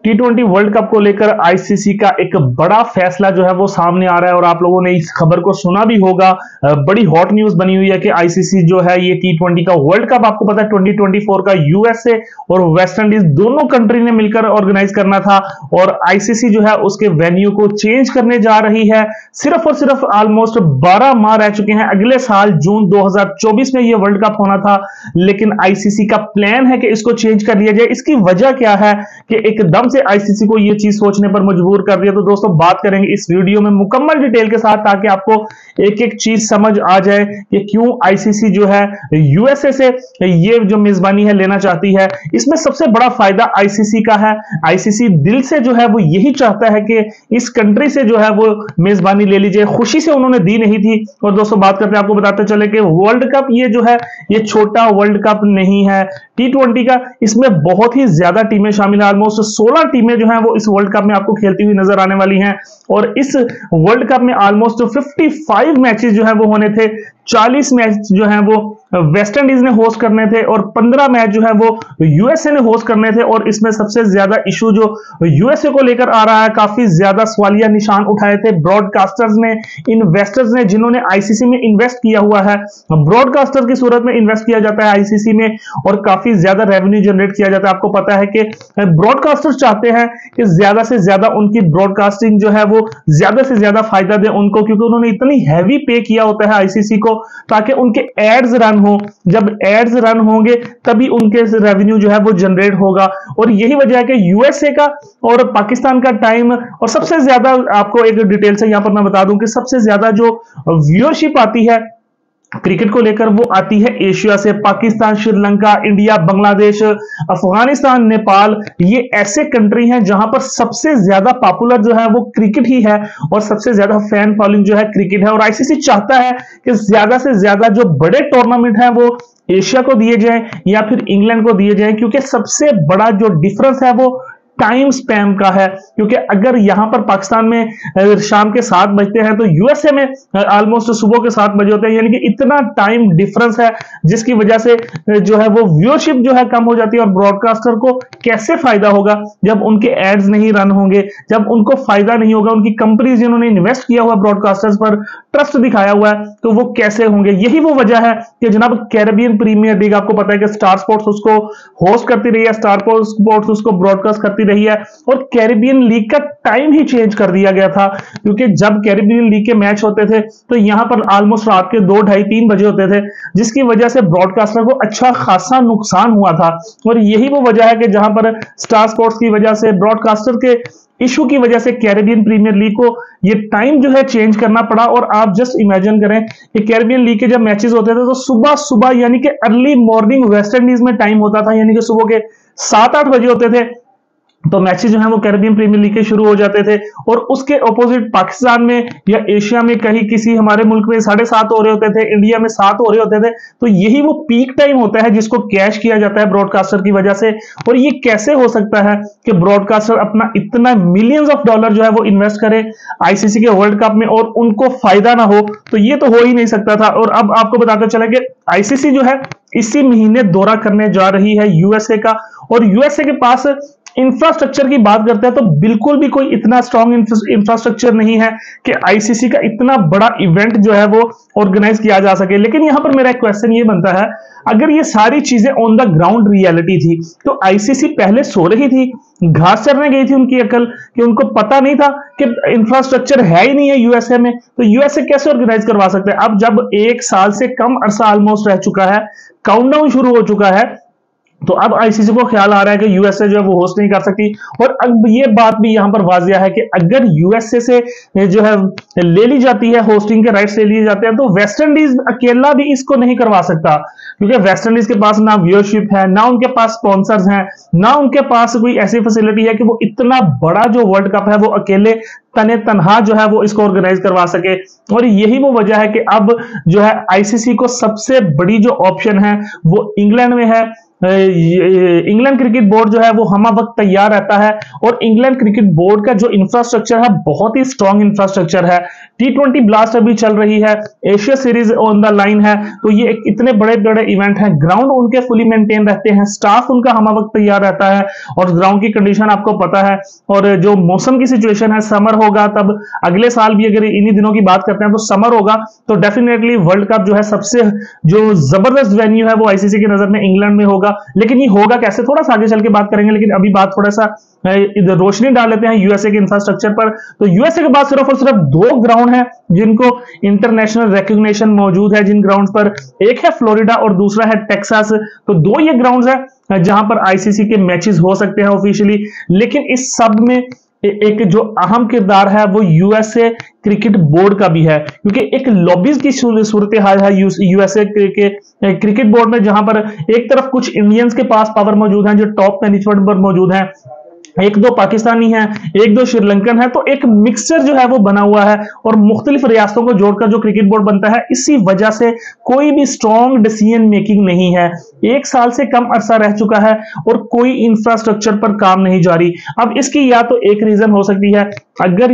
T20 world cup को लेकर ICC का एक बड़ा फैसला जो है वो सामने आ रहा है और आप लोगों ने इस खबर को सुना भी होगा। बड़ी हॉट न्यूज बनी हुई है कि आईसीसी जो है ये T20 का वर्ल्ड कप, आपको पता है 2024 का यूएसए और वेस्ट इंडीज दोनों कंट्री ने मिलकर ऑर्गेनाइज करना था और आईसीसी जो है उसके वेन्यू को चेंज करने जा रही है। सिर्फ और सिर्फ ऑलमोस्ट 12 माह रह चुके हैं, अगले साल जून 2024 में ये वर्ल्ड कप होना था, लेकिन आईसीसी का प्लान है कि इसको चेंज कर लिया जाए। इसकी वजह क्या है कि एकदम से आईसीसी को ये चीज सोचने पर मजबूर कर दिया, तो दोस्तों बात करेंगे इस वीडियो में मुकम्मल डिटेल के साथ, ताकि आपको एक एक चीज समझ आ जाए कि क्यों आईसीसी जो है यूएसए से ये जो मेजबानी है लेना चाहती है। इसमें सबसे बड़ा फायदा आईसीसी का है। आईसीसी दिल से जो है वो यही चाहता है कि इस कंट्री से जो है वो मेजबानी ले लीजिए, खुशी से उन्होंने दी नहीं थी। और दोस्तों बात करते हैं, आपको बताते चले कि वर्ल्ड कप ये जो है ये छोटा वर्ल्ड कप नहीं है T20 का, इसमें बहुत ही ज्यादा टीमें शामिल है। ऑलमोस्ट 16 टीमें जो हैं वो इस वर्ल्ड कप में आपको खेलती हुई नजर आने वाली हैं और इस वर्ल्ड कप में ऑलमोस्ट 55 मैचेस जो है वो होने थे। 40 मैच जो है वो वेस्ट इंडीज ने होस्ट करने थे और 15 मैच जो है वो यूएसए ने होस्ट करने थे। और इसमें सबसे ज्यादा इशू जो यूएसए को लेकर आ रहा है, काफी ज्यादा सवालिया निशान उठाए थे ब्रॉडकास्टर्स ने, इन्वेस्टर्स ने, जिन्होंने आईसीसी में इन्वेस्ट किया हुआ है। ब्रॉडकास्टर की सूरत में इन्वेस्ट किया जाता है आईसीसी में और काफी ज्यादा रेवेन्यू जनरेट किया जाता है। आपको पता है कि ब्रॉडकास्टर्स चाहते हैं कि ज्यादा से ज्यादा उनकी ब्रॉडकास्टिंग जो है वो ज्यादा से ज्यादा फायदा दे उनको, क्योंकि उन्होंने इतनी हैवी पे किया होता है आईसीसी को ताकि उनके एड्स रन हो। जब एड्स रन होंगे तभी उनके रेवेन्यू जो है वो जनरेट होगा। और यही वजह है कि यूएसए का और पाकिस्तान का टाइम, और सबसे ज्यादा आपको एक डिटेल से यहां पर मैं बता दूं कि सबसे ज्यादा जो व्यूअरशिप आती है क्रिकेट को लेकर वो आती है एशिया से। पाकिस्तान, श्रीलंका, इंडिया, बांग्लादेश, अफगानिस्तान, नेपाल, ये ऐसे कंट्री हैं जहां पर सबसे ज्यादा पॉपुलर जो है वो क्रिकेट ही है और सबसे ज्यादा फैन फॉलोइंग जो है क्रिकेट है। और आईसीसी चाहता है कि ज्यादा से ज्यादा जो बड़े टूर्नामेंट है वो एशिया को दिए जाएं या फिर इंग्लैंड को दिए जाएं, क्योंकि सबसे बड़ा जो डिफरेंस है वो टाइम स्पैम का है। क्योंकि अगर यहां पर पाकिस्तान में शाम के 7 बजते हैं तो यूएसए में ऑलमोस्ट सुबह के 7 बजे होते हैं, यानी कि इतना टाइम डिफरेंस है, जिसकी वजह से जो है वो व्यूअरशिप जो है कम हो जाती है। और ब्रॉडकास्टर को कैसे फायदा होगा जब उनके एड्स नहीं रन होंगे, जब उनको फायदा नहीं होगा, उनकी कंपनी जिन्होंने इन्वेस्ट किया हुआ ब्रॉडकास्टर्स पर ट्रस्ट दिखाया हुआ है, तो वो कैसे होंगे। यही वो वजह है कि जनाब कैरेबियन प्रीमियर लीग, आपको पता है कि स्टार स्पोर्ट्स उसको होस्ट करती रही है, स्टार स्पोर्ट्स उसको ब्रॉडकास्ट करती रही है और कैरेबियन लीग का टाइम ही चेंज कर दिया गया था। क्योंकि जब कैरेबियन लीग के मैच होते थे तो यहां पर ऑलमोस्ट रात के 2, ढाई, 3 बजे होते थे, जिसकी वजह से ब्रॉडकास्टर को अच्छा खासा नुकसान हुआ था। और यही वो वजह है कि जहां पर स्टार स्पोर्ट्स की वजह से, ब्रॉडकास्टर के इशू की वजह से कैरेबियन प्रीमियर लीग को ये टाइम जो है चेंज करना पड़ा। और आप जस्ट इमेजिन करें कि कैरेबियन लीग के जब मैचेस होते थे तो सुबह सुबह यानी कि अर्ली मॉर्निंग वेस्ट इंडीज में टाइम होता था, यानी कि सुबह के 7-8 बजे होते थे, तो मैचेस जो है वो कैरेबियन प्रीमियर लीग के शुरू हो जाते थे। और उसके ऑपोजिट पाकिस्तान में या एशिया में कहीं किसी हमारे मुल्क में 7:30 हो रहे होते थे, इंडिया में 7 हो रहे होते थे। तो यही वो पीक टाइम होता है जिसको कैश किया जाता है ब्रॉडकास्टर की वजह से। और ये कैसे हो सकता है कि ब्रॉडकास्टर अपना इतना मिलियंस ऑफ डॉलर जो है वो इन्वेस्ट करे आईसीसी के वर्ल्ड कप में और उनको फायदा ना हो, तो ये तो हो ही नहीं सकता था। और अब आपको बताते चला कि आईसीसी जो है इसी महीने दौरा करने जा रही है यूएसए का, और यूएसए के पास इंफ्रास्ट्रक्चर की बात करते हैं तो बिल्कुल भी कोई इतना स्ट्रॉन्ग इंफ्रास्ट्रक्चर नहीं है कि आईसीसी का इतना बड़ा इवेंट जो है वो ऑर्गेनाइज किया जा सके। लेकिन यहां पर मेरा एक क्वेश्चन ये बनता है, अगर ये सारी चीजें ऑन द ग्राउंड रियलिटी थी तो आईसीसी पहले सो रही थी, घास चरने गई थी उनकी अकल, कि उनको पता नहीं था कि इंफ्रास्ट्रक्चर है ही नहीं है यूएसए में, तो यूएसए कैसे ऑर्गेनाइज करवा सकते हैं। अब जब 1 साल से कम अरसा ऑलमोस्ट रह चुका है, काउंटडाउन शुरू हो चुका है, तो अब आईसीसी को ख्याल आ रहा है कि यूएसए जो है वो होस्ट नहीं कर सकती। और अब ये बात भी यहां पर वाजिया है कि अगर यूएसए से जो है ले ली जाती है, होस्टिंग के राइट्स ले लिए जाते हैं, तो वेस्ट इंडीज अकेला भी इसको नहीं करवा सकता, क्योंकि वेस्ट इंडीज के पास ना व्यूअरशिप है, ना उनके पास स्पॉन्सर्स हैं, ना उनके पास कोई ऐसी फैसिलिटी है कि वो इतना बड़ा जो वर्ल्ड कप है वो अकेले तने तनहा जो है वो इसको ऑर्गेनाइज करवा सके। और यही वो वजह है कि अब जो है आईसीसी को सबसे बड़ी जो ऑप्शन है वो इंग्लैंड में है। इंग्लैंड क्रिकेट बोर्ड जो है वो हमा वक्त तैयार रहता है और इंग्लैंड क्रिकेट बोर्ड का जो इंफ्रास्ट्रक्चर है बहुत ही स्ट्रॉन्ग इंफ्रास्ट्रक्चर है। T20 ब्लास्ट अभी चल रही है, Asia series on the line है, तो ये इतने बड़े बड़े इवेंट हैं, ग्राउंड उनके फुली मेंटेन रहते हैं, स्टाफ उनका हमा वक्त तैयार रहता है और ग्राउंड की कंडीशन आपको पता है। और जो मौसम की सिचुएशन है, समर होगा तब अगले साल भी अगर इन्हीं दिनों की बात करते हैं तो समर होगा, तो डेफिनेटली वर्ल्ड कप जो है सबसे जो जबरदस्त वेन्यू है वो आईसीसी की नजर में इंग्लैंड में होगा। लेकिन ये होगा कैसे, थोड़ा सा आगे चल के बात करेंगे, लेकिन अभी बात थोड़ा सा इधर रोशनी डाल लेते हैं यूएसए के इंफ्रास्ट्रक्चर पर। तो यूएसए के पास सिर्फ और सिर्फ 2 ग्राउंड है जिनको इंटरनेशनल रिकॉग्निशन मौजूद है, जिन ग्राउंड्स पर, एक है फ्लोरिडा और दूसरा है टेक्सास। तो 2 ये ग्राउंड्स है जहां पर आईसीसी के मैचेस हो सकते हैं ऑफिशियली। लेकिन इस सब में एक जो अहम किरदार है वो यूएसए क्रिकेट बोर्ड का भी है, क्योंकि एक लॉबीज की सूरत हाल है यूएसए के क्रिकेट बोर्ड में, जहां पर एक तरफ कुछ इंडियंस के पास पावर मौजूद है जो टॉप मैनेजमेंट पर मौजूद है, 1-2 पाकिस्तानी हैं, 1-2 श्रीलंकन है, तो एक मिक्सचर जो है वो बना हुआ है और मुख्तलिफ रियासतों को जोड़कर जो क्रिकेट बोर्ड बनता है। इसी वजह से कोई भी स्ट्रॉन्ग डिसीजन मेकिंग नहीं है, 1 साल से कम अरसा रह चुका है और कोई इंफ्रास्ट्रक्चर पर काम नहीं जारी। अब इसकी या तो एक रीजन हो सकती है, अगर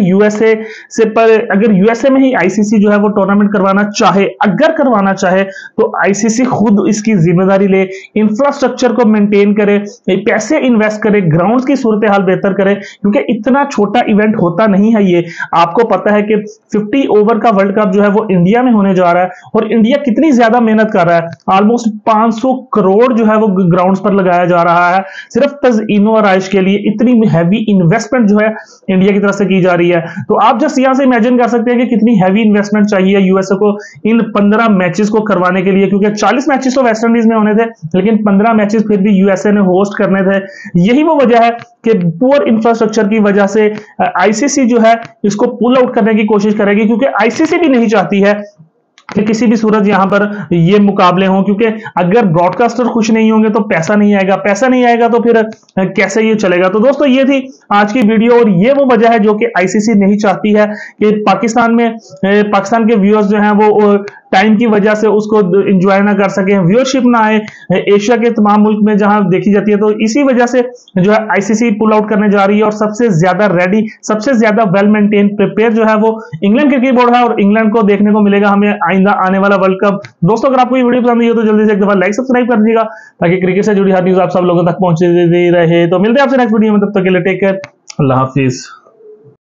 यूएसए में ही आईसीसी जो है वो टूर्नामेंट करवाना चाहे, अगर करवाना चाहे तो आईसीसी खुद इसकी जिम्मेदारी ले, इंफ्रास्ट्रक्चर को मेंटेन करे, पैसे इन्वेस्ट करे, ग्राउंड की सूरत हाल बेहतर करे, क्योंकि इतना छोटा इवेंट होता नहीं है ये। आपको पता है कि 50 ओवर का वर्ल्ड कप जो है वो इंडिया में होने जा रहा है और इंडिया कितनी ज्यादा मेहनत कर रहा है, ऑलमोस्ट 500 करोड़ जो है वो ग्राउंड्स पर लगाया जा रहा है सिर्फ तज़ीनो और आइश के लिए। इतनी हैवी इन्वेस्टमेंट जो है इंडिया की तरफ से की जा रही है। तो आप जस्ट यहां से इमेजिन कर सकते हैं कि कितनी हैवी इन्वेस्टमेंट चाहिए यूएसए को इन 15 मैचेस को करवाने के लिए, क्योंकि 40 मैचेस तो वेस्ट इंडीज में होने थे, लेकिन 15 मैचेस फिर भी यूएसए ने होस्ट करने थे। यही वो वजह है कि पुअर इंफ्रास्ट्रक्चर की वजह से आईसीसी जो है इसको पुल आउट करने की कोशिश करेगी, क्योंकि आईसीसी भी नहीं चाहती है कि किसी भी सूरत यहां पर ये मुकाबले हों, क्योंकि अगर ब्रॉडकास्टर खुश नहीं होंगे तो पैसा नहीं आएगा, पैसा नहीं आएगा तो फिर कैसे ये चलेगा। तो दोस्तों ये थी आज की वीडियो और ये वो वजह है जो कि आईसीसी नहीं चाहती है कि पाकिस्तान के व्यूअर्स जो हैं वो टाइम की वजह से उसको एंजॉय ना कर सके, व्यूअरशिप ना आए एशिया के तमाम मुल्क में जहां देखी जाती है। तो इसी वजह से जो है आईसीसी पुल आउट करने जा रही है और सबसे ज्यादा रेडी, सबसे ज्यादा वेल मेंटेन प्रिपेयर जो है वो इंग्लैंड क्रिकेट बोर्ड है और इंग्लैंड को देखने को मिलेगा हमें आइंदा आने वाला वर्ल्ड कप। दोस्तों अगर आपको ये वीडियो पसंद आई हो तो जल्दी से एक दफा लाइक सब्सक्राइब कर दीजिएगा ताकि क्रिकेट से जुड़ी हर न्यूज आप सब लोगों तक पहुंचती रहे। तो मिलते हैं आपसे नेक्स्ट वीडियो में, तब तक के लिए टेक केयर, अल्लाह हाफिज।